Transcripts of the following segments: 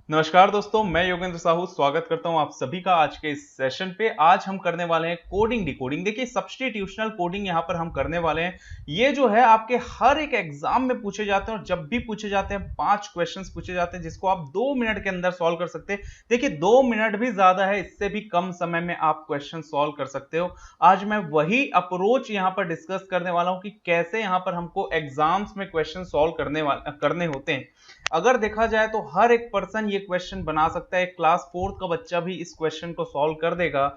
नमस्कार दोस्तों, मैं योगेंद्र साहू स्वागत करता हूं आप सभी का आज के इस सेशन पे। आज हम करने वाले हैं कोडिंग डिकोडिंग। देखिए, सब्स्टिट्यूशनल कोडिंग यहां पर हम करने वाले हैं। ये जो है आपके हर एक एग्जाम में पूछे जाते हैं और जब भी पूछे जाते हैं 5 क्वेश्चंस पूछे जाते हैं जिसको आप 2 मिनट के अंदर सॉल्व कर सकते हैं। देखिए, 2 मिनट भी ज्यादा है, इससे भी कम समय में आप क्वेश्चन सॉल्व कर सकते हो। आज मैं वही अप्रोच यहां पर डिस्कस करने वाला हूं कि कैसे यहां पर हमको एग्जाम्स में क्वेश्चन सॉल्व करने होते हैं। अगर देखा जाए तो हर एक पर्सन ये क्वेश्चन बना सकता है, क्लास 4th का बच्चा भी इस क्वेश्चन को सॉल्व कर देगा।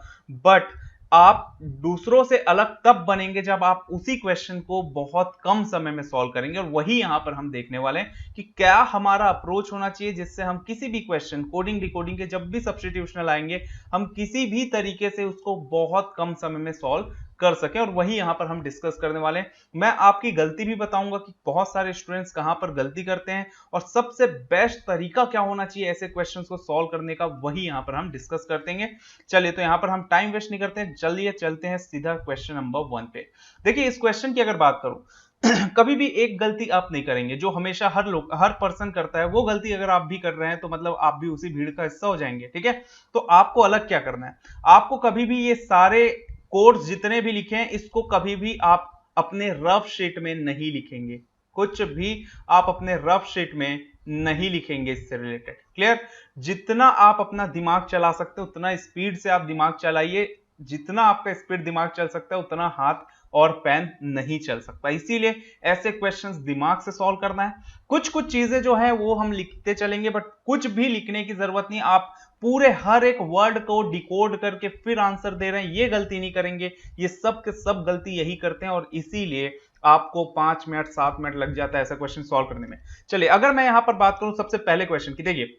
बट आप दूसरों से अलग तब बनेंगे जब आप उसी क्वेश्चन को बहुत कम समय में सॉल्व करेंगे, और वही यहां पर हम देखने वाले हैं कि क्या हमारा अप्रोच होना चाहिए जिससे हम किसी भी क्वेश्चन कोडिंग डिकोडिंग के जब भी सब्स्टिट्यूशनल आएंगे हम किसी भी तरीके से उसको बहुत कम समय में सॉल्व कर सके, और वही यहां पर हम डिस्कस करने वाले हैं। मैं आपकी गलती भी बताऊंगा कि बहुत सारे स्टूडेंट्स कहां पर गलती करते हैं और सबसे बेस्ट तरीका क्या होना चाहिए ऐसे क्वेश्चंस को सॉल्व करने का, वही यहां पर हम डिस्कस करते हैं। चलिए, तो यहां पर हम टाइम वेस्ट नहीं करते हैं, चलिए चलते हैं सीधा क्वेश्चन नंबर 1 पे। देखिए, इस क्वेश्चन की अगर बात करूं कभी भी एक गलती आप नहीं करेंगे जो हमेशा हर पर्सन करता है। वो गलती अगर आप भी कर रहे हैं तो मतलब आप भी उसी भीड़ का हिस्सा हो जाएंगे। ठीक है, तो आपको अलग क्या करना है, आपको कभी भी ये सारे कोड्स जितने भी लिखे हैं इसको कभी भी आप अपने रफ शीट में नहीं लिखेंगे। कुछ भी आप अपने रफ शीट में नहीं लिखेंगे इससे रिलेटेड। क्लियर? जितना आप अपना दिमाग चला सकते हो उतना स्पीड से आप दिमाग चलाइए। जितना आपका स्पीड दिमाग चल सकता है उतना हाथ और पेन नहीं चल सकता। इसीलिए ऐसे क्वेश्चंस दिमाग से सॉल्व करना है। कुछ कुछ चीजें जो है वो हम लिखते चलेंगे, बट कुछ भी लिखने की जरूरत नहीं। आप पूरे हर एक वर्ड को डिकोड करके फिर आंसर दे रहे हैं, ये गलती नहीं करेंगे। ये सब के सब गलती यही करते हैं और इसीलिए आपको 5 मिनट 7 मिनट लग जाता है ऐसा क्वेश्चन सॉल्व करने में। चलिए, अगर मैं यहां पर बात करूं सबसे पहले क्वेश्चन की, देखिए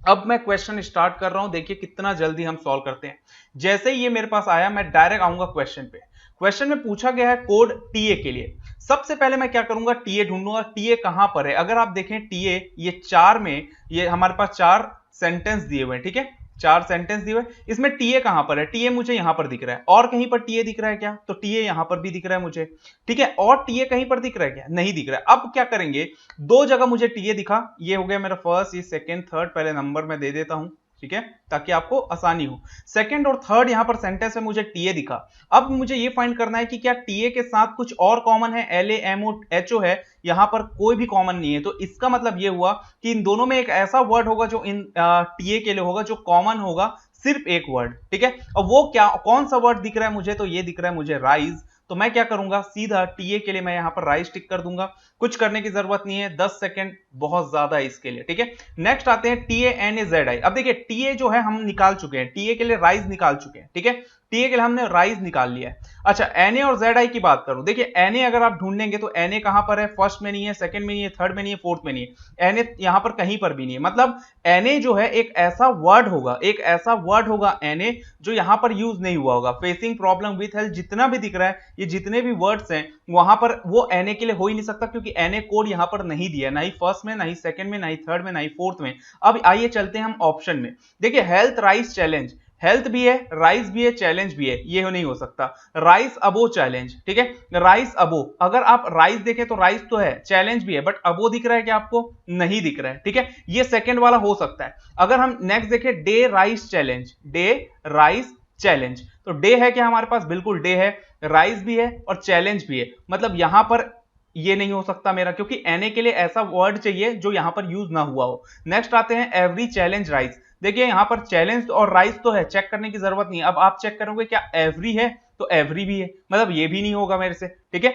अब मैं क्वेश्चन स्टार्ट कर रहा हूं। देखिए कितना जल्दी हम सॉल्व करते हैं। जैसे ही ये मेरे पास आया मैं डायरेक्ट आऊंगा क्वेश्चन पे। क्वेश्चन में पूछा गया है कोड टीए के लिए। सबसे पहले मैं क्या करूंगा, टीए ढूंढूंगा। टीए कहां पर है? अगर आप देखें टीए ये 4 में, ये हमारे पास 4 सेंटेंस दिए हुए हैं। ठीक है, 4 सेंटेंस दिए हुए, इसमें टीए कहां पर है? टीए मुझे यहां पर दिख रहा है। और कहीं पर टीए दिख रहा है क्या? तो टीए यहां पर भी दिख रहा है मुझे। ठीक है, और टीए कहीं पर दिख रहा है क्या? नहीं दिख रहा है। अब क्या करेंगे, 2 जगह मुझे टीए दिखा, ये हो गया मेरा फर्स्ट, ये सेकंड थर्ड, पहले नंबर मैं दे देता हूं। ठीक है, ताकि आपको आसानी हो। सेकंड और थर्ड यहां पर सेंटेंस में मुझे टीए दिखा। अब मुझे ये फाइंड करना है कि क्या टीए के साथ कुछ और कॉमन है? L A M O H O है, यहां पर कोई भी कॉमन नहीं है। तो इसका मतलब ये हुआ कि इन दोनों में एक ऐसा वर्ड होगा जो इन टीए के लिए होगा जो कॉमन होगा, सिर्फ एक वर्ड। ठीक है, अब वो क्या, कौन सा वर्ड दिख रहा है मुझे? तो ये दिख रहा है मुझे राइज। तो मैं क्या करूंगा, सीधा टीए के लिए मैं यहां पर राइज टिक कर दूंगा। कुछ करने की जरूरत नहीं है, 10 सेकंड बहुत ज्यादा है इसके लिए। ठीक है, नेक्स्ट आते हैं TA N A Z I. अब देखिए टीए जो है हम निकाल चुके हैं, टीए के लिए राइज निकाल चुके हैं। ठीक है, टीए के लिए हमने राइज निकाल लिया है। अच्छा, एनए और जेड आई की बात करूं, देखिए एनए अगर आप ढूंढेंगे तो एनए कहां पर है? फर्स्ट में नहीं है, सेकंड में नहीं है, थर्ड में नहीं है, फोर्थ में नहीं है। एनए यहां पर कहीं पर भी नहीं है। मतलब एनए जो है एक ऐसा वर्ड होगा, एक ऐसा वर्ड होगा एनए जो यहां पर यूज नहीं हुआ होगा। फेसिंग प्रॉब्लम विथ हेल्थ जितना भी दिख रहा है, ये जितने भी वर्ड्स हैं वहां पर वो एनए के लिए हो ही नहीं सकता, क्योंकि एनए कोड यहां पर नहीं दिया, ना ही फर्स्ट में, ना ही सेकंड में, ना ही थर्ड में, ना ही फोर्थ में। अब आइए चलते हैं हम ऑप्शन में। देखिए हेल्थ राइज चैलेंज, हेल्थ भी है, राइस भी है, चैलेंज भी है, ये नहीं हो सकता। राइस अबो चैलेंज। ठीक है, राइस अबो, अगर आप राइस देखें तो राइस तो है, चैलेंज भी है, बट अबो दिख रहा है क्या आपको? नहीं दिख रहा है। ठीक है, ये सेकंड वाला हो सकता है। अगर हम नेक्स्ट देखें, day rice challenge, day rice challenge, तो डे है क्या हमारे पास? बिल्कुल डे है, राइस भी है और चैलेंज भी है। मतलब यहां पर ये नहीं हो सकता मेरा, क्योंकि एनए के लिए ऐसा वर्ड चाहिए जो यहां पर यूज ना हुआ हो। नेक्स्ट आते हैं एवरी चैलेंज राइस। देखिए यहां पर चैलेंज और राइस तो है, चेक करने की जरूरत नहीं है। अब आप चेक करोगे क्या एवरी है? तो एवरी भी है, मतलब ये भी नहीं होगा मेरे से। ठीक है,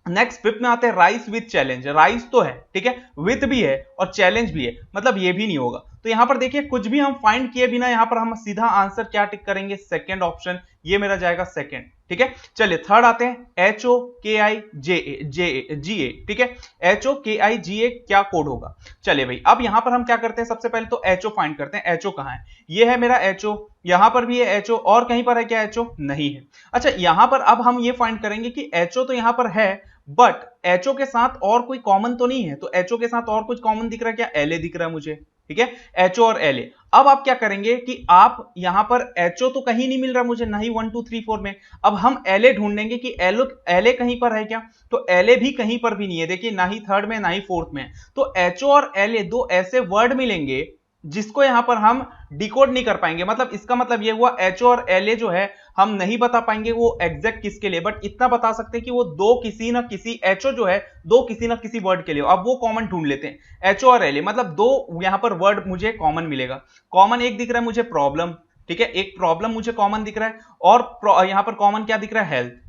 नेक्स्ट फिफ्थ में आते हैं राइस विथ चैलेंज। राइस तो है, ठीक है, विथ भी है और चैलेंज भी है, मतलब ये भी नहीं होगा। तो यहां पर देखिए कुछ भी हम फाइंड किए बिना यहां पर हम सीधा आंसर क्या टिक करेंगे? सेकंड ऑप्शन, ये मेरा जाएगा सेकंड। ठीक है, चलिए थर्ड आते हैं एच ओ के आई जे जी ए। ठीक है, एच ओ के आई जी ए क्या कोड होगा? चलिए भाई, अब यहां पर हम क्या करते हैं, सबसे पहले तो एच ओ फाइंड करते हैं। एच ओ कहां है? ये है मेरा एच ओ, यहां पर भी है एच ओ, और कहीं पर है क्या एच ओ? नहीं है। अच्छा, यहां पर अब हम ये फाइंड करेंगे कि एच ओ तो यहां पर है, बट एचओ के साथ और कोई कॉमन तो नहीं है। तो एचओ के साथ और कुछ कॉमन दिख रहा है क्या? एलए दिख रहा है मुझे। ठीक है, एचओ और एलए। अब आप क्या करेंगे कि आप यहां पर एचओ तो कहीं नहीं मिल रहा मुझे, ना ही 1 2 3 4 में। अब हम एलए ढूंढेंगे कि एलए कहीं पर है क्या? तो एलए भी कहीं पर भी नहीं है। देखिए ना ही थर्ड में ना ही फोर्थ में। तो एचओ और एलए दो ऐसे वर्ड मिलेंगे जिसको यहां पर हम डिकोड नहीं कर पाएंगे। मतलब इसका मतलब ये हुआ एचओ और एलए जो है हम नहीं बता पाएंगे वो एग्जैक्ट किसके लिए, बट इतना बता सकते हैं कि वो दो किसी ना किसी, एचओ जो है दो किसी ना किसी वर्ड के लिए। अब वो कॉमन ढूंढ लेते हैं एचओ और एलए, मतलब दो यहां पर वर्ड मुझे कॉमन मिलेगा। कॉमन एक दिख रहा है मुझे प्रॉब्लम, ठीक है, एक प्रॉब्लम मुझे कॉमन दिख रहा है, और यहां पर कॉमन क्या दिख रहा है, हेल्थ।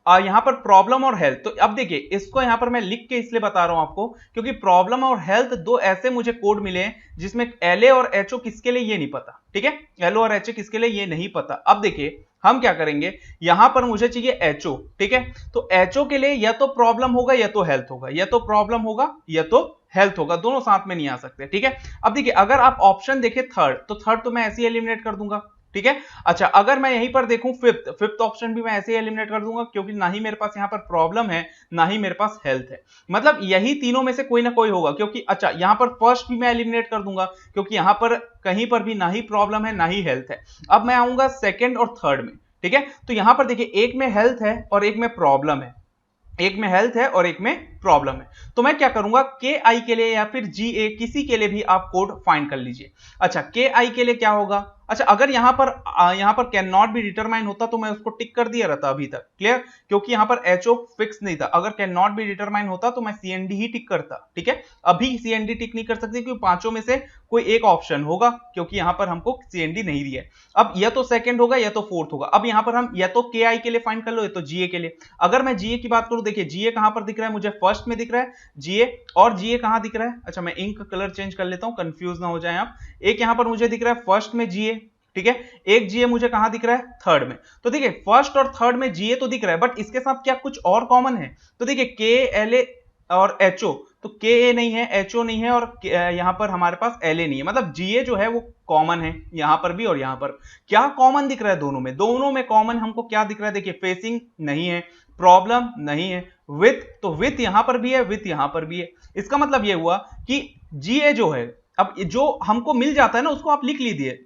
यहां पर प्रॉब्लम और हेल्थ, तो अब देखिए इसको यहां पर मैं लिख के इसलिए बता रहा हूं आपको क्योंकि प्रॉब्लम और हेल्थ दो ऐसे मुझे कोड मिले हैं जिसमें एलए और एचओ किसके लिए ये नहीं पता, ठीक है, एलओ और एचओ किसके लिए ये नहीं पता। अब देखिए हम क्या करेंगे, यहां पर मुझे चाहिए एचओ, ठीक है, तो एचओ के लिए या तो प्रॉब्लम होगा या तो हेल्थ होगा, या तो प्रॉब्लम होगा या तो हेल्थ होगा, दोनों साथ में नहीं आ सकते, ठीक है। अब देखिए अगर आप ऑप्शन देखें थर्ड, तो थर्ड तो मैं ऐसे ही एलिमिनेट कर दूंगा, ठीक है। अच्छा अगर मैं यहीं पर देखूं फिफ्थ, फिफ्थ ऑप्शन भी मैं ऐसे ही एलिमिनेट कर दूंगा क्योंकि ना ही मेरे पास यहां पर प्रॉब्लम है ना ही मेरे पास हेल्थ है, मतलब यही तीनों में से कोई ना कोई होगा क्योंकि अच्छा यहां पर फर्स्ट भी मैं एलिमिनेट कर दूंगा क्योंकि यहां पर कहीं पर भी ना ही प्रॉब्लम है ना ही हेल्थ है। अब मैं आऊंगा सेकंड और थर्ड में, ठीक है, तो यहां पर देखिए एक में हेल्थ है और एक में प्रॉब्लम है, एक में हेल्थ है और एक में प्रॉब्लम है, तो मैं क्या करूंगा के आई के लिए या फिर जी ए किसी के लिए भी आप कोड फाइंड कर लीजिए। अच्छा के आई के लिए क्या होगा, अच्छा अगर यहां पर कैन नॉट बी डिटरमाइन होता तो मैं उसको टिक कर दिया रहता अभी तक, क्लियर, क्योंकि यहां पर एचओ फिक्स नहीं था। अगर कैन नॉट बी डिटरमाइन होता तो मैं सीएनडी ही टिक करता, ठीक है, अभी सीएनडी टिक नहीं कर सकती क्योंकि पांचों में से कोई एक ऑप्शन होगा क्योंकि यहां पर हमको सीएनडी नहीं दिया है। अब या तो सेकंड होगा या तो फोर्थ होगा। अब यहां पर हम या तो के आई के लिए फाइंड कर लो या तो जीए के लिए। अगर मैं जीए की बात करूं, देखिए जीए कहां पर दिख रहा है मुझे, फर्स्ट में दिख रहा है जीए, और जीए कहां दिख रहा है, अच्छा मैं इंक कलर चेंज कर लेता हूं कंफ्यूज ना हो जाए आप। एक यहां पर मुझे दिख रहा है फर्स्ट में जीए, ठीक है, एक जीए मुझे कहां दिख रहा है थर्ड में। तो देखिए फर्स्ट और थर्ड में जीए तो दिख रहा है बट इसके साथ क्या कुछ और कॉमन है, तो देखिए के एल ए और एचओ, तो के ए नहीं है, एचओ नहीं है, और यहां पर हमारे पास एल ए नहीं है, मतलब जीए जो है वो कॉमन है यहां पर भी और यहां पर। क्या कॉमन दिख रहा है दोनों में, दोनों में कॉमन हमको क्या दिख रहा है, देखिए फेसिंग नहीं है, प्रॉब्लम नहीं है, विथ, तो विथ यहां पर भी है, विथ यहां पर भी है। इसका मतलब यह हुआ कि जीए जो है, अब जो हमको मिल जाता है ना उसको आप लिख लीजिए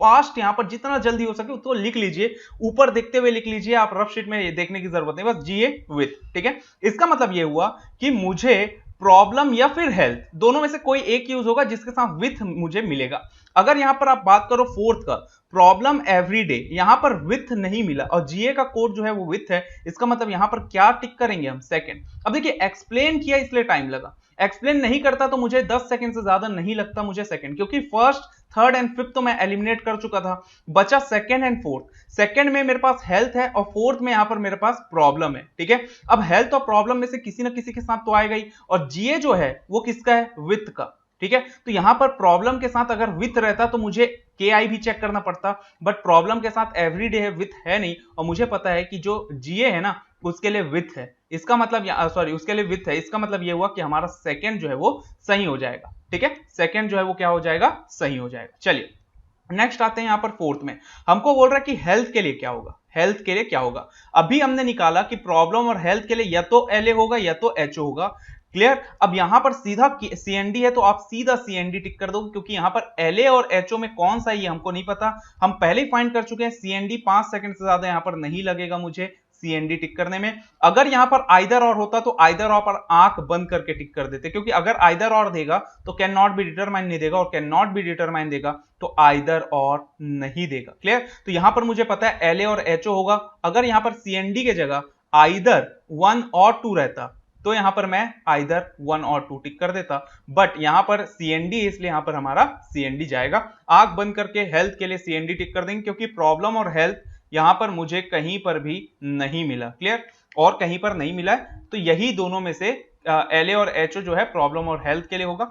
फास्ट, यहां पर जितना जल्दी हो सके उसको लिख लीजिए, ऊपर देखते हुए लिख लीजिए, आप रफ शीट में देखने की जरूरत नहीं, बस जीए विथ, ठीक है। इसका मतलब यह हुआ कि मुझे प्रॉब्लम या फिर हेल्थ दोनों में से कोई एक यूज होगा जिसके साथ विथ मुझे मिलेगा। अगर यहां पर आप बात करो फोर्थ का, प्रॉब्लम एवरीडे, यहां पर विथ नहीं मिला और जीए का कोड जो है वो विथ है, इसका मतलब यहां पर क्या टिक करेंगे हम, सेकंड। अब देखिए एक्सप्लेन किया इसलिए टाइम लगा, एक्सप्लेन नहीं करता तो मुझे 10 सेकंड से ज्यादा नहीं लगता मुझे सेकंड, क्योंकि फर्स्ट थर्ड एंड फिफ्थ तो मैं एलिमिनेट कर चुका था, बचा सेकंड एंड फोर्थ। सेकंड में मेरे पास हेल्थ है और फोर्थ में यहां पर मेरे पास प्रॉब्लम है, ठीक है। अब हेल्थ और प्रॉब्लम में से किसी ना किसी के साथ तो आएगा ही, और जीए जो है वो किसका है, विथ का, ठीक है। तो यहां पर प्रॉब्लम के साथ अगर विथ रहता तो मुझे के आई भी चेक करना पड़ता, बट प्रॉब्लम के साथ एवरीडे है, विथ है नहीं, और मुझे पता है कि जो जीए है ना उसके लिए विथ है, इसका मतलब सॉरी उसके लिए विथ है, इसका मतलब ये हुआ कि हमारा सेकंड जो है वो सही हो जाएगा, ठीक है, सेकंड जो है वो क्या हो जाएगा, सही हो जाएगा। चलिए नेक्स्ट आते हैं यहां पर फोर्थ में, हमको बोल रहा है कि हेल्थ के लिए क्या होगा, हेल्थ के लिए क्या होगा। अभी हमने निकाला कि प्रॉब्लम और हेल्थ के लिए या तो एलए होगा या तो एचओ होगा, क्लियर। अब यहां पर सीधा सीएनडी है तो आप सीधा सीएनडी टिक कर दो क्योंकि यहां पर एलए और एचओ में कौन सा है ये हमको नहीं पता, हम पहले ही फाइंड कर चुके हैं। सीएनडी 5 सेकंड से ज्यादा यहां पर नहीं लगेगा मुझे सीएनडी टिक करने में। अगर यहां पर आइदर और होता तो आइदर और पर आंख बंद करके टिक कर देते, क्योंकि अगर आइदर और देगा तो कैन नॉट बी डिटरमाइन नहीं देगा, और कैन नॉट बी डिटरमाइन देगा तो आइदर और नहीं देगा, क्लियर। तो यहां पर मुझे पता है एलए और एचओ होगा। अगर यहां पर सीएनडी के जगह आइदर 1 और 2 रहता तो यहां पर मैं आइदर 1 और 2 टिक कर देता, बट यहां पर सीएनडी इसलिए यहां पर हमारा सीएनडी जाएगा। आंख बंद करके हेल्थ के लिए सीएनडी टिक कर देंगे क्योंकि प्रॉब्लम और हेल्थ यहां पर मुझे कहीं पर भी नहीं मिला, क्लियर, और कहीं पर नहीं मिला है, तो यही दोनों में से एलए और एचओ जो है प्रॉब्लम और हेल्थ के लिए होगा।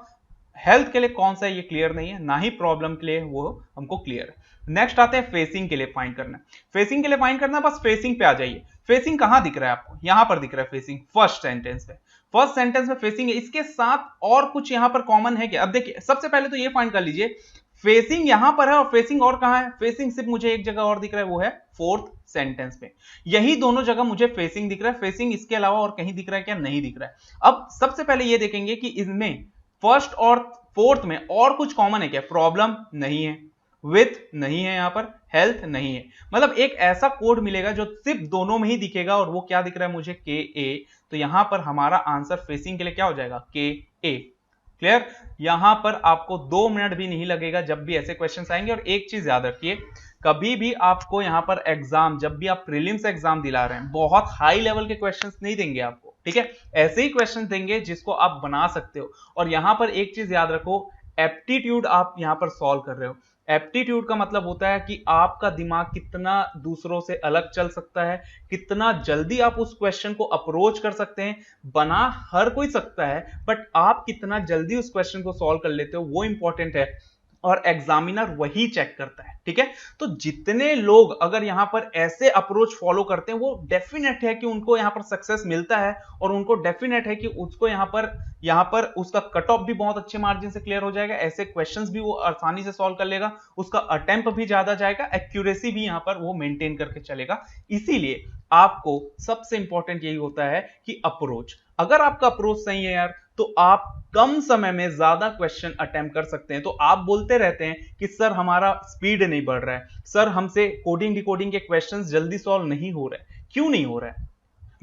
हेल्थ के लिए कौन सा है ये क्लियर नहीं है, ना ही प्रॉब्लम के लिए वो हमको क्लियर है। नेक्स्ट आते हैं फेसिंग के लिए फाइंड करना। फेसिंग के लिए फाइंड करना, बस फेसिंग पे आ जाइए। फेसिंग कहां दिख रहा है आपको, यहां पर दिख रहा है फेसिंग, फर्स्ट सेंटेंस में, फर्स्ट सेंटेंस में फेसिंग है। इसके साथ और कुछ यहां पर कॉमन है क्या, अब देखिए सबसे पहले तो ये फाइंड कर लीजिए फेसिंग यहां पर है और फेसिंग और कहां है, फेसिंग सिर्फ मुझे एक जगह और दिख रहा है, वो है फोर्थ सेंटेंस में। यही दोनों जगह मुझे फेसिंग दिख रहा है, फेसिंग इसके अलावा और कहीं दिख रहा है क्या, नहीं दिख रहा है। अब सबसे पहले ये देखेंगे कि इसमें फर्स्ट और फोर्थ में और कुछ कॉमन है क्या, प्रॉब्लम नहीं है, विथ नहीं है, यहां पर हेल्थ नहीं है, मतलब एक ऐसा कोड मिलेगा जो सिर्फ दोनों में ही दिखेगा, और वो क्या दिख रहा है मुझे, के ए। तो यहां पर हमारा आंसर फेसिंग के लिए क्या हो जाएगा, के ए। क्लियर? यहां पर आपको 2 मिनट भी नहीं लगेगा जब भी ऐसे क्वेश्चंस आएंगे। और एक चीज याद रखिए, कभी भी आपको यहां पर एग्जाम, जब भी आप प्रीलिम्स एग्जाम दिला रहे हैं, बहुत हाई लेवल के क्वेश्चंस नहीं देंगे आपको, ठीक है? ऐसे ही क्वेश्चन देंगे जिसको आप बना सकते हो। और यहां पर एक चीज याद रखो, एप्टीट्यूड आप यहां पर सॉल्व कर रहे हो। एप्टीट्यूड का मतलब होता है कि आपका दिमाग कितना दूसरों से अलग चल सकता है, कितना जल्दी आप उस क्वेश्चन को अप्रोच कर सकते हैं। बना हर कोई सकता है, बट आप कितना जल्दी उस क्वेश्चन को सॉल्व कर लेते हो, वो इंपॉर्टेंट है। और एग्जामिनर वही चेक करता है, ठीक है? तो जितने लोग अगर यहां पर ऐसे अप्रोच फॉलो करते हैं, वो डेफिनेट है कि उनको यहां पर सक्सेस मिलता है। और उनको डेफिनेट है कि उसको यहां पर उसका कट ऑफ भी बहुत अच्छे मार्जिन से क्लियर हो जाएगा, ऐसे क्वेश्चंस भी वो आसानी से सॉल्व कर लेगा, उसका अटेम्प्ट भी ज्यादा जाएगा, एक्यूरेसी भी यहां पर वो मेंटेन करके चलेगा। इसीलिए आपको सबसे इंपॉर्टेंट यही होता है कि अप्रोच, अगर आपका अप्रोच सही है यार, तो आप कम समय में ज्यादा क्वेश्चन अटेम्प्ट कर सकते हैं। तो आप बोलते रहते हैं कि सर हमारा स्पीड नहीं बढ़ रहा है, सर हमसे कोडिंग डिकोडिंग के क्वेश्चंस जल्दी सॉल्व नहीं हो रहे। क्यों नहीं हो रहा है?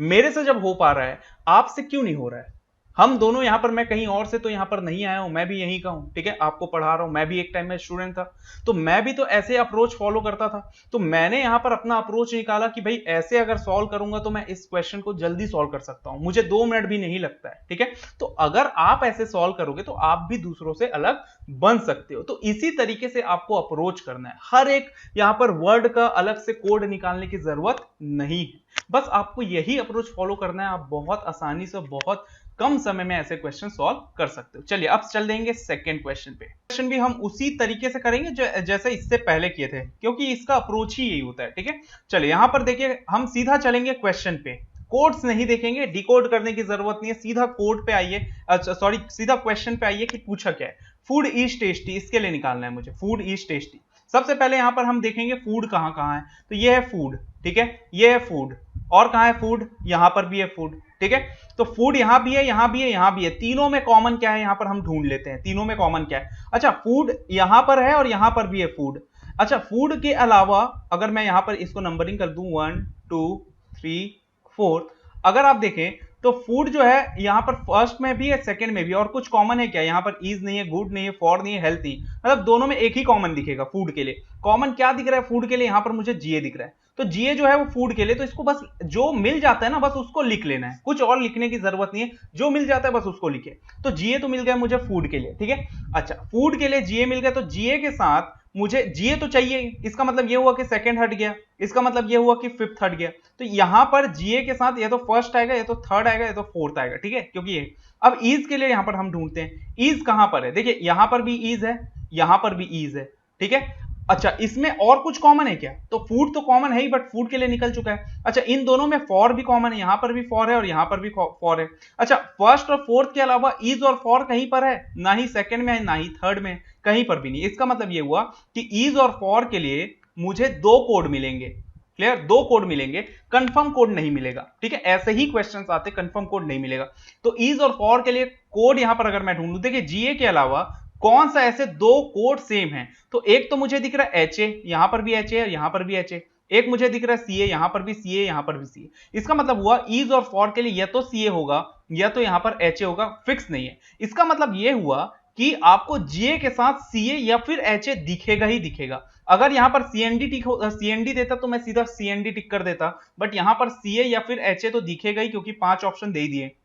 मेरे से जब हो पा रहा है, आपसे क्यों नहीं हो रहा है? हम दोनों यहां पर, मैं कहीं और से तो यहां पर नहीं आया हूं, मैं भी यहीं का हूं, ठीक है? आपको पढ़ा रहा हूं, मैं भी एक टाइम में स्टूडेंट था, तो मैं भी तो ऐसे अप्रोच फॉलो करता था। तो मैंने यहां पर अपना अप्रोच निकाला कि भाई ऐसे अगर सॉल्व करूंगा तो मैं इस क्वेश्चन को जल्दी सॉल्व कर सकता हूं, मुझे 2 मिनट भी नहीं लगता है, ठीक है? तो अगर आप ऐसे सॉल्व करोगे तो आप भी दूसरों से अलग बन सकते हो। तो इसी तरीके से आपको अप्रोच करना है। हर एक यहां पर वर्ड का अलग से कोड निकालने की जरूरत नहीं है, बस आपको यही अप्रोच फॉलो करना है। आप बहुत आसानी से, बहुत कम समय में ऐसे क्वेश्चन सॉल्व कर सकते हो। चलिए अब चल देंगे सेकंड क्वेश्चन पे। क्वेश्चन भी हम उसी तरीके से करेंगे जैसे इससे पहले किए थे, क्योंकि इसका अप्रोच ही यही होता है, ठीक है? चलिए यहां पर देखिए, हम सीधा चलेंगे क्वेश्चन पे, कोड्स नहीं देखेंगे, डिकोड करने की जरूरत नहीं है, सीधा कोड पे आइए, अच्छा सॉरी, सीधा क्वेश्चन पे आइए कि पूछा क्या है। फूड इज टेस्टी, इसके लिए निकालना है मुझे, फूड इज टेस्टी। सबसे पहले यहां पर हम देखेंगे फूड कहां कहां है, तो ये है फूड, ठीक है? ये है फूड, और कहां है फूड? यहां पर भी है फूड, ठीक है? तो फूड यहां भी है, यहां भी है, यहां भी है, तीनों में कॉमन क्या है यहां पर हम ढूंढ लेते हैं, तीनों में कॉमन क्या है। अच्छा, फूड यहां पर है और यहां पर भी है फूड। अच्छा, फूड के अलावा अगर मैं यहां पर इसको नंबरिंग कर दूं 1 2 3 4, अगर आप देखें तो फूड जो है यहां पर फर्स्ट में भी है, सेकंड में भी, और कुछ कॉमन है क्या? यहां पर इज नहीं है, गुड नहीं है, फॉर नहीं है, हेल्थ नहीं, मतलब दोनों में एक ही कॉमन दिखेगा फूड के लिए। कॉमन क्या दिख रहा है फूड के लिए? यहां पर मुझे जीए दिख रहा है, तो जीए जो है वो फूड के लिए, तो इसको बस जो मिल जाता है ना, बस उसको लिख लेना है, कुछ और लिखने की जरूरत नहीं है, जो मिल जाता है बस उसको लिखे। तो जीए तो मिल गया मुझे फूड के लिए, ठीक है? अच्छा, फूड के लिए जीए मिल गया, तो जीए के साथ मुझे जीए तो चाहिए, इसका मतलब ये हुआ कि सेकंड हट गया, इसका मतलब ये हुआ कि फिफ्थ हट गया। तो यहां पर जीए के साथ या तो फर्स्ट आएगा, या तो थर्ड आएगा, या तो फोर्थ आएगा, ठीक है? क्योंकि ये अब ईज के लिए यहां पर हम ढूंढते हैं, ईज कहां पर है? देखिए यहां पर भी ईज है, यहां पर भी ईज है, ठीक है? अच्छा, इसमें और कुछ कॉमन है क्या? तो फूड तो कॉमन है ही, बट फूड के लिए निकल चुका है। अच्छा, इन दोनों में फॉर भी कॉमन है, यहां पर भी फॉर है और यहां पर भी फॉर है। अच्छा, फर्स्ट और फोर्थ के अलावा ईज और फॉर कहीं पर है? ना ही सेकंड में है, ना ही थर्ड में, कहीं पर भी नहीं। इसका मतलब ये हुआ कि ईज और फॉर के लिए मुझे 2 कोड मिलेंगे। क्लियर? 2 कोड मिलेंगे, कंफर्म कोड नहीं मिलेगा, ठीक है? ऐसे ही क्वेश्चंस आते, कंफर्म कोड नहीं मिलेगा। तो ईज और फॉर के लिए कोड यहां पर अगर मैं ढूंढूं, देखिए जीए के अलावा कौन सा ऐसे 2 कोड सेम है? तो एक तो मुझे दिख रहा है एच ए, यहां पर भी एच ए और यहां पर भी एच ए। एक मुझे दिख रहा है सीए, यहां पर भी सीए, यहां पर भी सीए। इसका मतलब हुआ ईज और फॉर के लिए या तो सीए होगा या तो यहां पर एच ए होगा, फिक्स नहीं है। इसका मतलब यह हुआ कि आपको जीए के साथ सीए या फिर एच ए दिखेगा ही दिखेगा। अगर यहां पर सीएनडी देता तो मैं सीधा सीएनडी टिक कर देता, बट यहां पर सीए या फिर एच ए तो दिखेगा ही, क्योंकि 5 ऑप्शन दे दिए।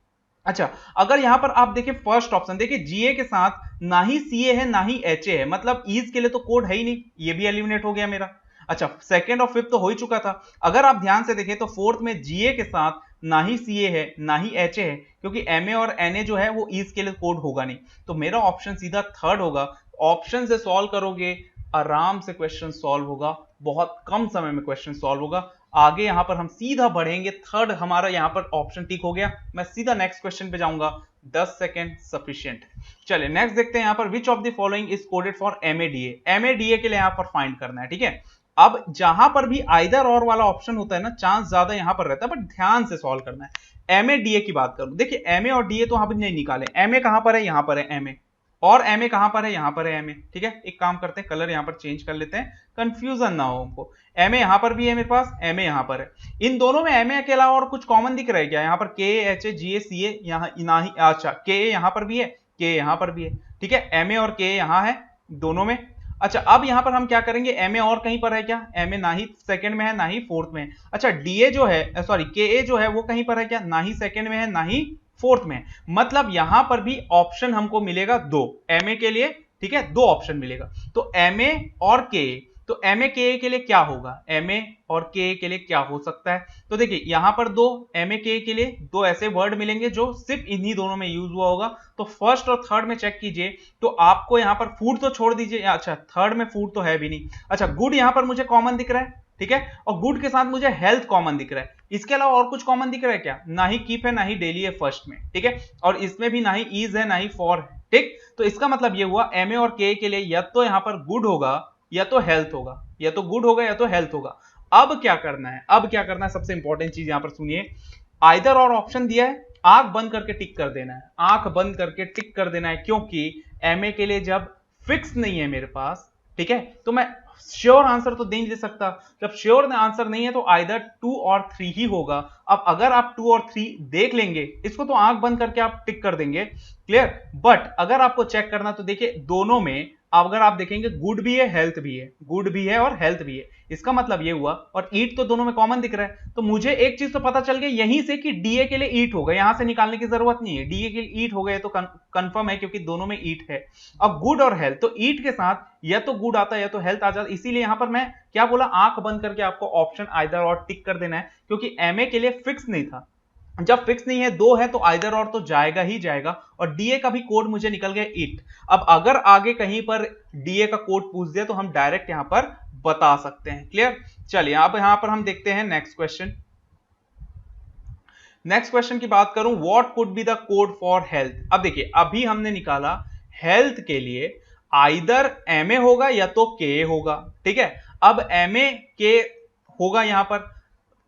अच्छा, अगर यहां पर आप देखिए फर्स्ट ऑप्शन, देखिए जीए के साथ ना ही सीए है ना ही एचए है, मतलब ईज के लिए तो कोड है ही नहीं, ये भी एलिमिनेट हो गया मेरा। अच्छा, सेकंड और फिफ्थ तो हो ही चुका था। अगर आप ध्यान से देखें तो फोर्थ में जीए के साथ ना ही सीए है ना ही एचए है, क्योंकि एमए और एनए जो है वो ईज के लिए कोड होगा नहीं। तो मेरा ऑप्शन सीधा थर्ड होगा। ऑप्शन से सॉल्व करोगे, आराम से क्वेश्चन सॉल्व होगा, बहुत कम समय में क्वेश्चन सॉल्व होगा। आगे यहां पर हम सीधा बढ़ेंगे, थर्ड हमारा यहां पर ऑप्शन टिक हो गया, मैं सीधा नेक्स्ट क्वेश्चन पे जाऊंगा, 10 सेकंड सफिशिएंट। चलिए नेक्स्ट देखते हैं यहां पर, which of the following is coded for MADA. MADA के लिए यहां पर फाइंड करना है, ठीक है? अब जहां पर भी आइदर और वाला ऑप्शन होता है ना, चांस ज्यादा यहां पर रहता है, बट ध्यान से सॉल्व करना है। एमएडीए की बात करूं, देखिए एमए और डीए तो यहां पर नहीं निकाले, एमए कहां पर है? यहां पर है एमए, और एमए कहां पर है? यहां पर है एमए, ठीक है? एक काम करते हैं, कलर यहां पर चेंज कर लेते हैं, कंफ्यूजन ना हो हमको। एमए यहां पर भी है मेरे पास, एमए यहां पर है। इन दोनों में एमए के अलावा और कुछ कॉमन दिख रहा है क्या? यहां पर के एच ए जी ए सी ए, यहां ना ही, अच्छा के यहां पर भी है, के यहां पर भी है, ठीक है, एम ए और के यहां है दोनों में। अच्छा, अब यहां पर हम क्या करेंगे, एम ए और कहीं पर है क्या, एम ए ना ही सेकंड में है ना ही फोर्थ में है। अच्छा, डी ए जो है, सॉरी के ए जो है वो कहीं पर है क्या, ना ही सेकंड में है ना ही फोर्थ में है। मतलब यहां पर भी ऑप्शन हमको मिलेगा दो, एम ए के लिए, ठीक है, दो ऑप्शन मिलेगा। तो एम ए और के ए, तो एम ए के ए के लिए क्या होगा, एम ए और के ए के लिए क्या हो सकता है, तो देखिए यहां पर दो एम ए के ए के लिए दो ऐसे वर्ड मिलेंगे जो सिर्फ इन्हीं दोनों में यूज हुआ होगा। तो फर्स्ट और थर्ड में चेक कीजिए, तो आपको यहां पर फूड तो छोड़ दीजिए, अच्छा थर्ड में फूड तो है भी नहीं। अच्छा, गुड यहां पर मुझे कॉमन दिख रहा है, ठीक है, और गुड के साथ मुझे हेल्थ कॉमन दिख रहा है। इसके अलावा और कुछ कॉमन दिख रहा है क्या, ना ही कीप है ना ही डेली है फर्स्ट में, ठीक है, और इसमें भी ना ही ईज है ना ही फॉर है, ठीक। तो इसका मतलब ये हुआ एम ए और के के लिए या तो यहां पर गुड होगा या तो हेल्थ होगा, या तो गुड होगा या तो हेल्थ होगा। अब क्या करना है, अब क्या करना है, सबसे इंपॉर्टेंट चीज यहां पर सुनिए, आइदर और ऑप्शन दिया है, आंख बंद करके टिक कर देना है, आंख बंद करके टिक कर देना है, क्योंकि एम ए के लिए जब फिक्स नहीं है मेरे पास, ठीक है, तो मैं श्योर आंसर तो दे नहीं दे सकता। जब श्योर आंसर नहीं है तो आइदर 2 और 3 ही होगा। अब अगर आप 2 और 3 देख लेंगे, इसको तो आंख बंद करके आप टिक कर देंगे, क्लियर। बट अगर आपको चेक करना तो देखिए दोनों में अगर आप देखेंगे गुड भी है हेल्थ भी है, गुड भी है और हेल्थ भी है, इसका मतलब ये हुआ, और ईट तो दोनों में कॉमन दिख रहा है, तो मुझे एक चीज तो पता चल गई यहीं से कि डीए के लिए ईट होगा, यहां से निकालने की जरूरत नहीं है, डीए के लिए ईट हो गए तो कंफर्म है क्योंकि दोनों में ईट है। अब गुड और हेल्थ, तो ईट के साथ या तो गुड आता है या तो हेल्थ आ जाता, इसीलिए यहां पर मैं क्या बोला, आंख बंद करके आपको ऑप्शन आइदर और टिक कर देना है, क्योंकि एमए के लिए फिक्स नहीं था। जब फिक्स नहीं है, दो है, तो आइदर और तो जाएगा ही जाएगा, और डीए का भी कोड मुझे निकल गया इट। अब अगर आगे कहीं पर डीए का कोड पूछ दिया तो हम डायरेक्ट यहां पर बता सकते हैं, क्लियर। चलिए अब यहां पर हम देखते हैं नेक्स्ट क्वेश्चन। नेक्स्ट क्वेश्चन की बात करूं, what could be the code for health. अब देखिए अभी हमने निकाला हेल्थ के लिए आइदर एमए होगा या तो के होगा, ठीक है। अब एमए के होगा यहां पर,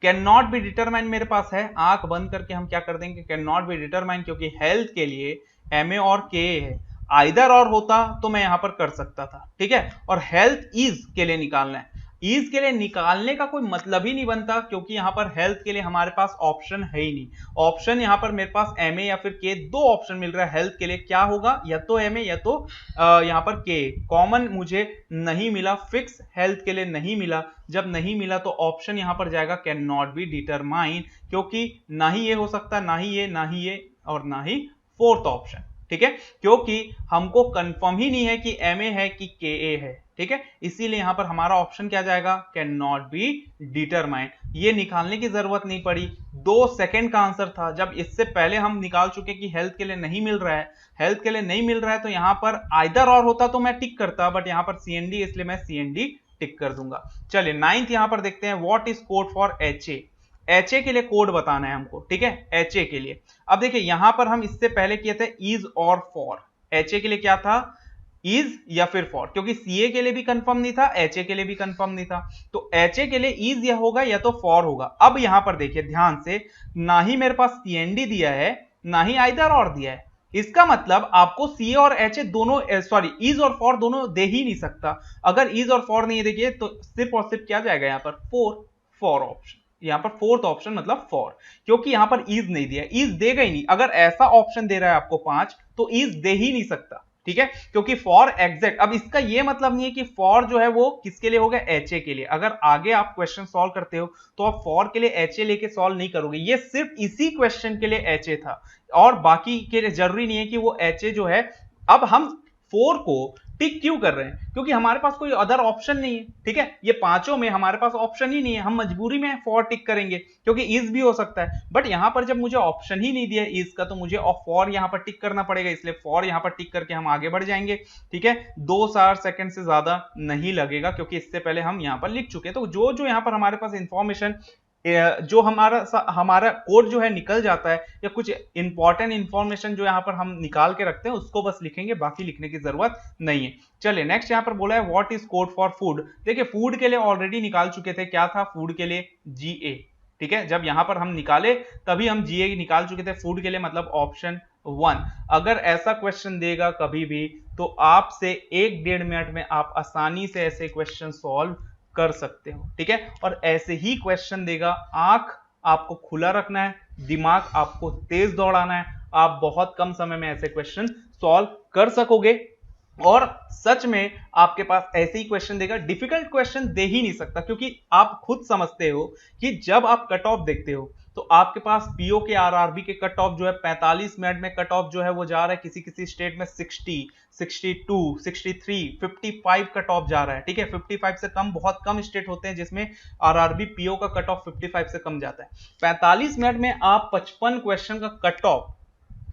कैन नॉट बी डिटरमाइन मेरे पास है, आंख बंद करके हम क्या कर देंगे, कैन नॉट बी डिटरमाइन, क्योंकि हेल्थ के लिए एमए और के है। आइदर और होता तो मैं यहां पर कर सकता था, ठीक है, और हेल्थ इज के लिए निकालना है, ईज के लिए निकालने का कोई मतलब ही नहीं बनता, क्योंकि यहां पर हेल्थ के लिए हमारे पास ऑप्शन है ही नहीं। ऑप्शन यहां पर मेरे पास एमए या फिर के, दो ऑप्शन मिल रहा है हेल्थ के लिए, क्या होगा, या तो एमए या तो यहां पर के। कॉमन मुझे नहीं मिला, फिक्स हेल्थ के लिए नहीं मिला, जब नहीं मिला तो ऑप्शन यहां पर जाएगा कैन नॉट बी डिटरमाइन, क्योंकि ना ही ये हो सकता, ना ही ये, ना ही ये, और ना ही फोर्थ ऑप्शन, ठीक है, क्योंकि हमको कंफर्म ही नहीं है कि एमए है कि के है, ठीक है, इसीलिए यहां पर हमारा ऑप्शन क्या जाएगा, कैन नॉट बी डिटरमाइन। ये निकालने की जरूरत नहीं पड़ी, 2 सेकंड का आंसर था, जब इससे पहले हम निकाल चुके कि हेल्थ के लिए नहीं मिल रहा है, हेल्थ के लिए नहीं मिल रहा है, तो यहां पर आइदर और होता तो मैं टिक करता, बट यहां पर सीएनडी, इसलिए मैं सीएनडी टिक कर दूंगा। चलिए नाइन्थ यहां पर देखते हैं, what is code for HA. HA के लिए कोड बताना है हमको, ठीक है, एचए के लिए। अब देखिए यहां पर हम इससे पहले किए थे इज और फॉर, एचए के लिए क्या था, इज या फिर फॉर, क्योंकि सीए के लिए भी कंफर्म नहीं था, एचए के लिए भी कंफर्म नहीं था, तो एचए के लिए इज या होगा या तो फॉर होगा। अब यहां पर देखिए ध्यान से, ना ही मेरे पास सीएनडी दिया है, ना ही आइदर और दिया है, इसका मतलब आपको सीए और एचए दोनों, सॉरी इज और फॉर दोनों दे ही नहीं सकता। अगर इज और फॉर नहीं देखिए तो सिर्फ और सिर्फ क्या जाएगा यहां पर, फॉर ऑप्शन, यहां पर फोर्थ ऑप्शन मतलब फॉर, क्योंकि यहां पर इज नहीं दिया, इज देगा ही नहीं। अगर ऐसा ऑप्शन दे रहा है आपको 5 तो इज दे ही नहीं सकता, ठीक है, क्योंकि फॉर एग्जैक्ट। अब इसका ये मतलब नहीं है कि फॉर जो है वो किसके लिए होगा, एचए के लिए। अगर आगे आप क्वेश्चन सॉल्व करते हो तो आप फॉर के लिए एचए लेके सॉल्व नहीं करोगे, ये सिर्फ इसी क्वेश्चन के लिए एचए था, और बाकी के लिए जरूरी नहीं है कि वो एचए जो है। अब हम 4 को टिक क्यों कर रहे हैं, क्योंकि हमारे पास कोई अदर ऑप्शन नहीं है, ठीक है, ये पांचों में हमारे पास ऑप्शन ही नहीं है, हम मजबूरी में फॉर टिक करेंगे, क्योंकि इज भी हो सकता है, बट यहां पर जब मुझे ऑप्शन ही नहीं दिया इज का, तो मुझे फॉर यहां पर टिक करना पड़ेगा, इसलिए फॉर यहां पर टिक करके हम आगे बढ़ जाएंगे, ठीक है। 2-4 सेकंड से ज्यादा नहीं लगेगा, क्योंकि इससे पहले हम यहां पर लिख चुके हैं। तो जो यहां पर हमारे पास इंफॉर्मेशन, जो हमारा कोड जो है निकल जाता है, या कुछ इंपॉर्टेंट इंफॉर्मेशन जो यहां पर हम निकाल के रखते हैं उसको बस लिखेंगे, बाकी लिखने की जरूरत नहीं है। चलिए नेक्स्ट यहां पर बोला है what is code for food. देखिए फूड के लिए ऑलरेडी निकाल चुके थे, क्या था, फूड के लिए जीए, ठीक है, जब यहां पर हम निकाले तभी हम जीए निकाल चुके थे, फूड के लिए मतलब ऑप्शन 1। अगर ऐसा क्वेश्चन देगा कभी भी तो आपसे 1-1.5 मिनट में आप आसानी से ऐसे क्वेश्चन सॉल्व कर सकते हो, ठीक है, और ऐसे ही क्वेश्चन देगा, आंख आपको खुला रखना है, दिमाग आपको तेज दौड़ाना है, आप बहुत कम समय में ऐसे क्वेश्चन सॉल्व कर सकोगे। और सच में आपके पास ऐसे ही क्वेश्चन देगा, डिफिकल्ट क्वेश्चन दे ही नहीं सकता, क्योंकि आप खुद समझते हो कि जब आप कट ऑफ देखते हो तो आपके पास पीओ के आरआरबी के कट ऑफ जो है 45 मिनट में कट ऑफ जो है वो जा रहा है किसी किसी स्टेट में 60, 62, 63, 55 कट ऑफ जा रहा है। ठीक है, 55 से कम बहुत कम स्टेट होते हैं जिसमें आरआरबी पीओ का कट ऑफ 55 से कम जाता है। 45 मिनट में आप 55 क्वेश्चन का कट ऑफ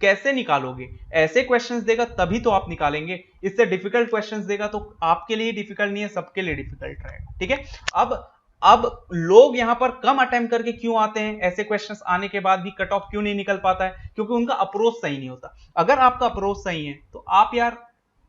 कैसे निकालोगे? ऐसे क्वेश्चंस देगा तभी तो आप निकालेंगे, इससे डिफिकल्ट क्वेश्चंस देगा तो आपके लिए डिफिकल्ट नहीं है, सबके लिए डिफिकल्ट रहेगा। ठीक है, अब लोग यहां पर कम अटेम्प्ट करके क्यों आते हैं? ऐसे क्वेश्चंस आने के बाद भी कट ऑफ क्यों नहीं निकल पाता है? क्योंकि उनका अप्रोच सही नहीं होता। अगर आपका अप्रोच सही है तो आप यार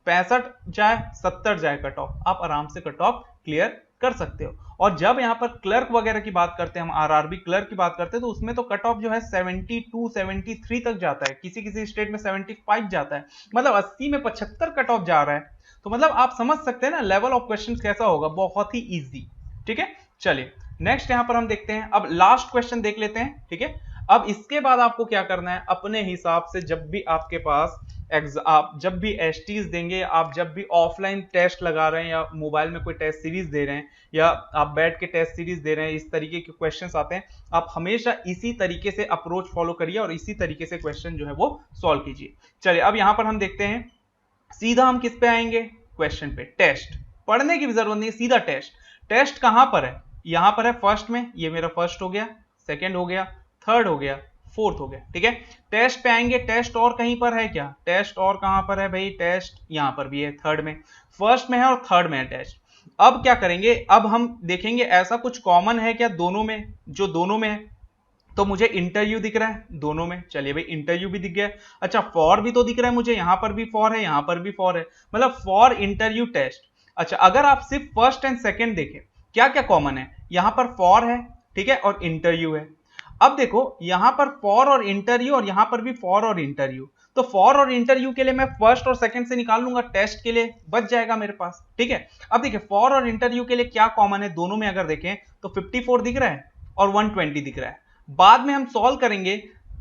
65 जाए 70 जाए कट ऑफ, आप आराम से कट ऑफ क्लियर कर सकते हो। और जब यहां पर क्लर्क वगैरह की बात करते हैं, हम आरआरबी क्लर्क की बात करते हैं, तो उसमें तो कट ऑफ जो है 72 73 तक जाता है, किसी किसी स्टेट में 75 जाता है, मतलब 80 में 75 कट ऑफ जा रहा है। तो मतलब आप समझ सकते हैं ना लेवल ऑफ क्वेश्चन कैसा होगा, बहुत ही ईजी। ठीक है, चलिए नेक्स्ट यहां पर हम देखते हैं, अब लास्ट क्वेश्चन देख लेते हैं। ठीक है, अब इसके बाद आपको क्या करना है, अपने हिसाब से जब भी आपके पास आप जब भी एसटीज देंगे, आप जब भी ऑफलाइन टेस्ट लगा रहे हैं या मोबाइल में कोई टेस्ट सीरीज दे रहे हैं या आप बैठ के टेस्ट सीरीज दे रहे हैं, इस तरीके के क्वेश्चंस आते हैं, आप हमेशा इसी तरीके से अप्रोच फॉलो करिए और इसी तरीके से क्वेश्चन जो है वो सॉल्व कीजिए। चलिए अब यहां पर हम देखते हैं, सीधा हम किस पे आएंगे, क्वेश्चन पे। टेस्ट पढ़ने की भी जरूरत नहीं है, सीधा टेस्ट। टेस्ट कहां पर है? यहां पर है फर्स्ट में, ये मेरा फर्स्ट हो गया, सेकंड हो गया, थर्ड हो गया, फोर्थ हो गया। ठीक है, टेस्ट पे आएंगे, टेस्ट और कहीं पर है क्या? टेस्ट और कहां पर है भाई? टेस्ट यहां पर भी है, थर्ड में, फर्स्ट में है और थर्ड में है टेस्ट। अब क्या करेंगे, अब हम देखेंगे ऐसा कुछ कॉमन है क्या दोनों में, जो दोनों में है। तो मुझे इंटरव्यू दिख रहा है दोनों में, चलिए भाई इंटरव्यू भी दिख गया। अच्छा, फॉर भी तो दिख रहा है मुझे, यहां पर भी फॉर है, यहां पर भी फॉर है, मतलब फॉर इंटरव्यू टेस्ट। अच्छा, अगर आप सिर्फ फर्स्ट एंड सेकंड देखें, क्या क्या कॉमन है? यहां पर फॉर है, ठीक है, और इंटरव्यू है। अब देखो यहां पर फॉर और इंटरव्यू और यहां पर भी फॉर और इंटरव्यू, तो फॉर और इंटरव्यू के लिए मैं फर्स्ट और सेकंड से निकाल लूंगा, टेस्ट के लिए बच जाएगा मेरे पास। ठीक है, अब देखिए फॉर और इंटरव्यू के लिए क्या कॉमन है दोनों में, अगर देखें तो 54 दिख रहा है और 120 दिख रहा है। बाद में हम सॉल्व करेंगे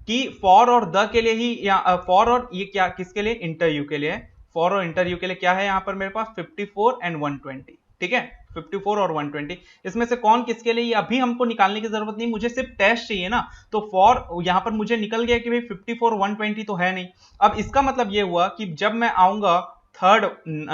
कि फॉर और द के लिए ही, या फॉर और ये क्या किसके लिए, इंटरव्यू के लिए। फॉर और इंटरव्यू के लिए क्या है यहां पर मेरे पास 54 एंड 120। ठीक है, 54 और 120, इसमें से कौन किसके लिए, अभी हमको निकालने की जरूरत नहीं, मुझे सिर्फ टेस्ट चाहिए ना। तो फॉर यहां पर मुझे निकल गया कि भाई 54 120 तो है नहीं। अब इसका मतलब ये हुआ कि जब मैं आऊंगा थर्ड,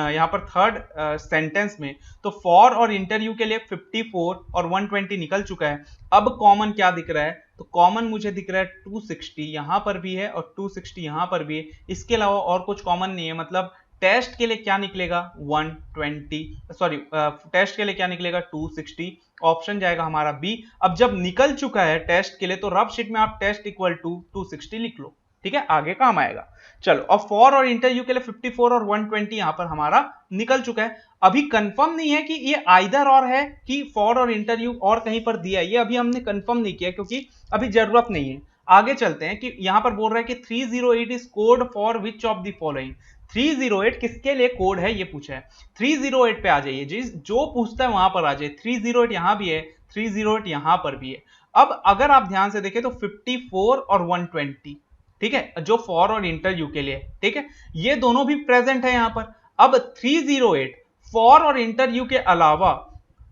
यहां पर थर्ड सेंटेंस में, तो फॉर और इंटरव्यू के लिए 54 और 120 निकल चुका है। अब कॉमन क्या दिख रहा है? तो कॉमन मुझे दिख रहा है 260, यहां पर भी है और 260 यहां पर भी है, इसके अलावा और कुछ कॉमन नहीं है। मतलब टेस्ट के लिए क्या निकलेगा 120, सॉरी टेस्ट के लिए क्या निकलेगा 260, ऑप्शन जाएगा हमारा बी। अब जब निकल चुका है टेस्ट के लिए तो रफ शीट में आप टेस्ट इक्वल टू 260 लिख लो। ठीक है, आगे काम आएगा। चलो, अब फॉर और इंटरव्यू के लिए 54 और 120 यहां पर हमारा निकल चुका है। अभी कंफर्म नहीं है कि ये आइदर और है कि फॉर और इंटरव्यू और कहीं पर दिया है, ये अभी हमने कंफर्म नहीं किया क्योंकि अभी जरूरत नहीं है। आगे चलते हैं कि यहां पर बोल रहा है कि 308 is code for which of the following. 308 किसके लिए कोड है ये पूछा है। 308 पे आ जाइए, जो पूछता है वहां पर आ जाए। 308 यहां भी है, 308 यहां पर भी है। अब अगर आप ध्यान से देखें तो 54 और 120, ठीक है, जो फॉर और इंटरव्यू के लिए, ठीक है, ये दोनों भी प्रेजेंट है यहां पर। अब 308 फॉर और इंटरव्यू के अलावा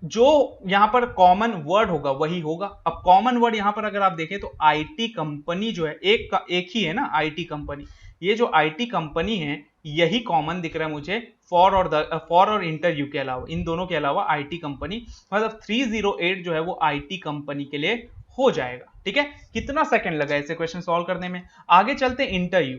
जो यहां पर कॉमन वर्ड होगा वही होगा। अब कॉमन वर्ड यहां पर अगर आप देखें तो आईटी कंपनी जो है, एक ही है ना आईटी कंपनी, ये जो आईटी कंपनी है यही कॉमन दिख रहा है मुझे फॉर और इंटरव्यू के अलावा, इन दोनों के अलावा आईटी कंपनी, मतलब 308 जो है वो आईटी कंपनी के लिए हो जाएगा। ठीक है, कितना सेकंड लगा ऐसे क्वेश्चन सॉल्व करने में। आगे चलते इंटरव्यू।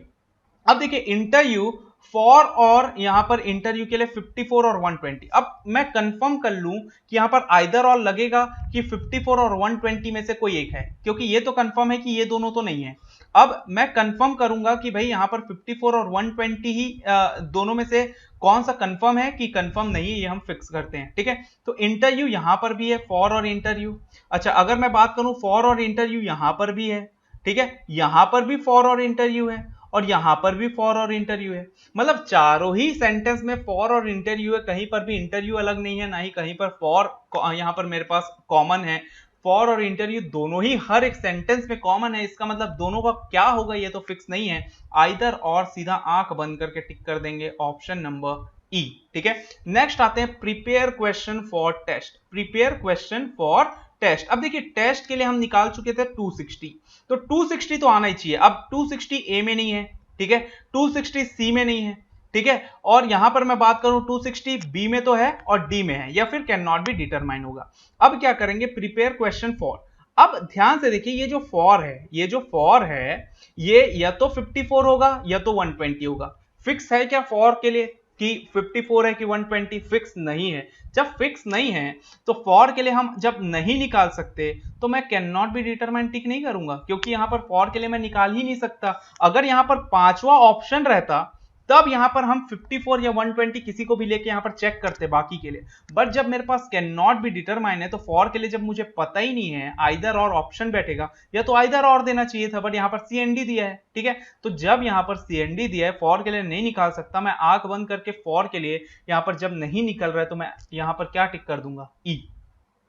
अब देखिए इंटरव्यू फॉर और यहां पर इंटरव्यू के लिए 54 और 120। अब मैं कंफर्म कर लूं कि यहां पर आइदर और लगेगा कि 54 और 120 में से कोई एक है, क्योंकि ये तो कंफर्म है कि ये दोनों तो नहीं है। अब मैं कंफर्म करूंगा कि भाई यहां पर 54 और 120 ही दोनों में से कौन सा कंफर्म है कि कंफर्म नहीं है, ये हम फिक्स करते हैं। ठीक है, तो इंटरव्यू यहां पर भी है, फॉर और इंटरव्यू। अच्छा, अगर मैं बात करूं फॉर और इंटरव्यू यहां पर भी है, ठीक है, यहां पर भी फॉर और इंटरव्यू है और यहां पर भी फॉर और इंटरव्यू है। मतलब चारों ही सेंटेंस में फॉर और इंटरव्यू है, कहीं पर भी इंटरव्यू अलग नहीं है, ना ही कहीं पर फॉर यहां पर मेरे पास कॉमन है। फॉर और इंटरव्यू दोनों ही हर एक सेंटेंस में कॉमन है, इसका मतलब दोनों का क्या होगा ये तो फिक्स नहीं है। आइदर और सीधा आंख बंद करके टिक कर देंगे ऑप्शन नंबर ई। ठीक है, नेक्स्ट आते हैं prepare question for test. Prepare question for test, अब देखिए टेस्ट के लिए हम निकाल चुके थे 260, तो 260 तो आना ही चाहिए। अब 260 ए में नहीं है, ठीक है, 260 सी में नहीं है, ठीक है, और यहां पर मैं बात करूं 260 बी में तो है और डी में है, या फिर कैन नॉट बी डिटरमाइन होगा। अब क्या करेंगे, प्रिपेयर क्वेश्चन फॉर। अब ध्यान से देखिए ये जो फॉर है, ये जो फॉर है ये या तो 54 होगा या तो 120 होगा। फिक्स है क्या फॉर के लिए कि 54 है कि 120? फिक्स नहीं है। जब फिक्स नहीं है तो फॉर के लिए हम जब नहीं निकाल सकते तो मैं कैन नॉट बी डिटरमाइन टिक नहीं करूंगा, क्योंकि यहां पर फॉर के लिए मैं निकाल ही नहीं सकता। अगर यहां पर पांचवा ऑप्शन रहता तब यहां पर हम 54 या 120 किसी को भी लेके यहां पर चेक करते बाकी के लिए, बट जब मेरे पास कैन नॉट बी डिटरमाइन है तो फॉर के लिए जब मुझे पता ही नहीं है आइदर और ऑप्शन बैठेगा, या तो आइदर और देना चाहिए था, बट यहां पर सीएनडी दिया है। ठीक है, तो जब यहां पर सीएनडी दिया है फॉर के लिए नहीं निकाल सकता, मैं आंख बंद करके फॉर के लिए यहां पर जब नहीं निकल रहा है तो मैं यहां पर क्या टिक कर दूंगा, ई,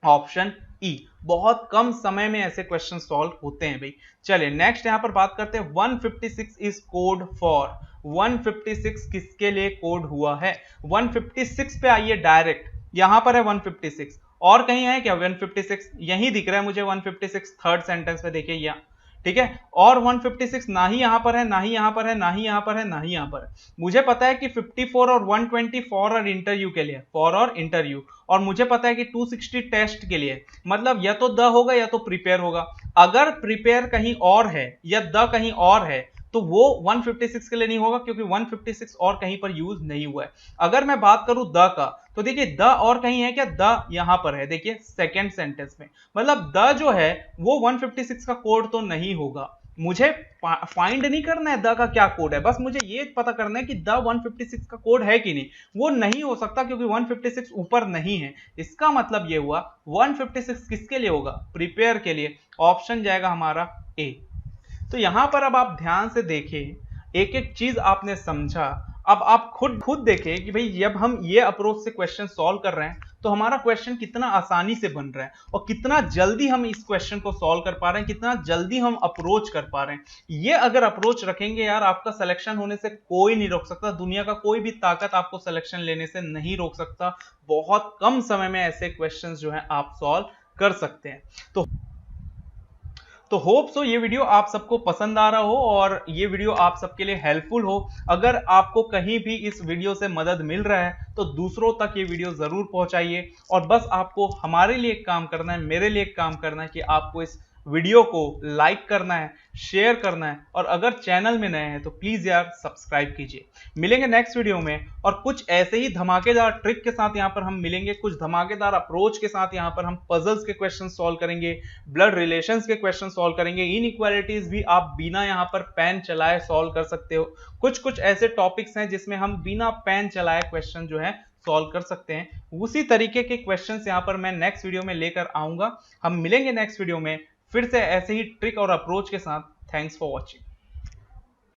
ऑप्शन ई। बहुत कम समय में ऐसे क्वेश्चन सॉल्व होते हैं भाई। चलिए नेक्स्ट यहां पर बात करते हैं 156 इज कोड फॉर। 156 किसके लिए कोड हुआ है? 156 पे आइए डायरेक्ट, यहां पर है 156, और कहीं है क्या 156? यही दिख रहा है मुझे 156 थर्ड सेंटेंस में, देखिए यहां, ठीक है, और 156 ना ही यहां पर है, ना ही यहां पर है, ना ही यहां पर है, ना ही यहां पर है। मुझे पता है कि 54 और 120 फॉर और इंटरव्यू के लिए, फॉर और इंटरव्यू, और मुझे पता है कि 260 टेस्ट के लिए, मतलब या तो द होगा या तो प्रिपेयर होगा। अगर प्रिपेयर कहीं और है या द कहीं और है तो वो 156 के लिए नहीं होगा, क्योंकि 156 और कहीं पर यूज नहीं हुआ है। अगर मैं बात करूं द का, तो देखिए द और कहीं है क्या? द यहां पर है, देखिए सेकंड सेंटेंस में, मतलब द जो है वो 156 का कोड तो नहीं होगा। मुझे फाइंड नहीं करना है द का क्या कोड है, बस मुझे ये पता करना है कि द 156 का कोड है कि नहीं। वो नहीं हो सकता क्योंकि 156 ऊपर नहीं है। इसका मतलब ये हुआ 156 किसके लिए होगा? प्रिपेयर के लिए। ऑप्शन जाएगा हमारा ए। तो यहां पर अब आप ध्यान से देखें, एक एक चीज आपने समझा। अब आप खुद देखें कि भाई जब हम ये अप्रोच से क्वेश्चन सॉल्व कर रहे हैं तो हमारा क्वेश्चन कितना आसानी से बन रहा है और कितना जल्दी हम इस क्वेश्चन को सॉल्व कर पा रहे हैं, कितना जल्दी हम अप्रोच कर पा रहे हैं। ये अगर अप्रोच रखेंगे यार, आपका सिलेक्शन होने से कोई नहीं रोक सकता, दुनिया का कोई भी ताकत आपको सिलेक्शन लेने से नहीं रोक सकता। बहुत कम समय में ऐसे क्वेश्चन जो है आप सॉल्व कर सकते हैं। तो होप सो ये वीडियो आप सबको पसंद आ रहा हो और ये वीडियो आप सबके लिए हेल्पफुल हो। अगर आपको कहीं भी इस वीडियो से मदद मिल रहा है तो दूसरों तक ये वीडियो जरूर पहुंचाइए। और बस आपको हमारे लिए एक काम करना है, मेरे लिए एक काम करना है कि आपको इस वीडियो को लाइक करना है, शेयर करना है, और अगर चैनल में नए हैं तो प्लीज यार सब्सक्राइब कीजिए। मिलेंगे नेक्स्ट वीडियो में और कुछ ऐसे ही धमाकेदार ट्रिक के साथ यहाँ पर हम मिलेंगे, कुछ धमाकेदार अप्रोच के साथ यहाँ पर हम पजल्स के क्वेश्चन सॉल्व करेंगे, ब्लड रिलेशंस के क्वेश्चन सॉल्व करेंगे, इनइक्वालिटीज भी आप बिना यहाँ पर पेन चलाए सॉल्व कर सकते हो। कुछ ऐसे टॉपिक्स हैं जिसमें हम बिना पेन चलाए क्वेश्चन जो है सॉल्व कर सकते हैं। उसी तरीके के क्वेश्चंस यहाँ पर मैं नेक्स्ट वीडियो में लेकर आऊंगा। हम मिलेंगे नेक्स्ट वीडियो में फिर से ऐसे ही ट्रिक और अप्रोच के साथ। Thanks for watching.